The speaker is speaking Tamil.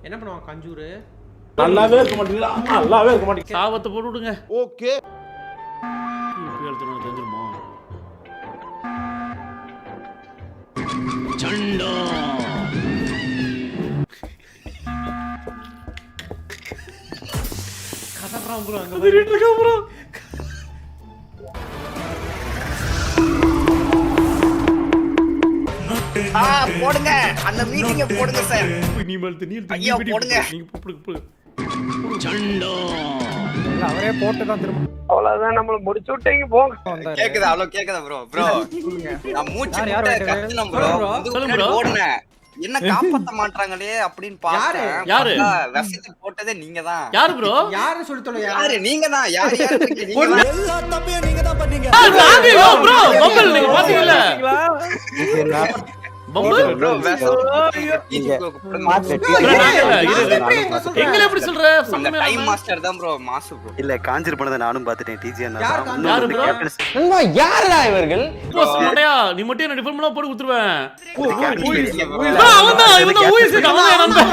என்ன பண்ணுவான் கஞ்சூரு? நல்லாவே இருக்க மாட்டீங்களா? நல்லாவே இருக்க மாட்டீங்க. சாவத்தை போட்டு விடுங்க. ஓகே. இப்படி எடுத்துனா தெரிஞ்சிருமா? சண்டா. கதறான் ப்ரோ அங்க. தெரியிட்டு இருக்கா ப்ரோ? போடுங்க அந்த மீட்டிங்க போடுங்க சார். இனிமேல் நீ ஐயா போடுங்க. நீங்க போடுங்க. சண்டா. அவரே போட்டு தான் திரும்ப. அவ்வளவுதான் நம்மள முடிச்சு விட்டீங்க போங்க. கேக்குதா அவ்வளவு கேக்குதா ப்ரோ நான் மூச்சு விட்டு கத்துனேன் ப்ரோ. சொல்லுங்க ப்ரோ. ஓடுனேன். என்ன காப்பாத்த மாட்டாங்களே அப்படின்னு பார்த்தேன். யாரு? விஷத்தை போட்டதே நீங்க தான். யாரு ப்ரோ? யாரு சொல்லி தொலை? யாரு நீங்க தான். யாரு நீங்க தான். எல்லா தப்பையும் நீங்க தான் பண்ணீங்க. நாங்க ப்ரோ பம்பல் நீங்க பாத்தீங்களா? பம்பல் ப்ரோ எங்களை எப்படி சொல்ற? அந்த டைம் மாஸ்டர் தான் ப்ரோ மாசு ப்ரோ. இல்ல காஞ்சர் பண்ணத நானும் பாத்துட்டேன் டிஜி அண்ணா. யாரு ப்ரோ? நண்பா யாரடா இவர்கள்? மண்டையா நீ மட்டும் என்ன டிஃபர்மெண்டா போட்டு குத்துருவேன். அவன் அவன் தான் ஊயிஸ் அவன் நண்பன்.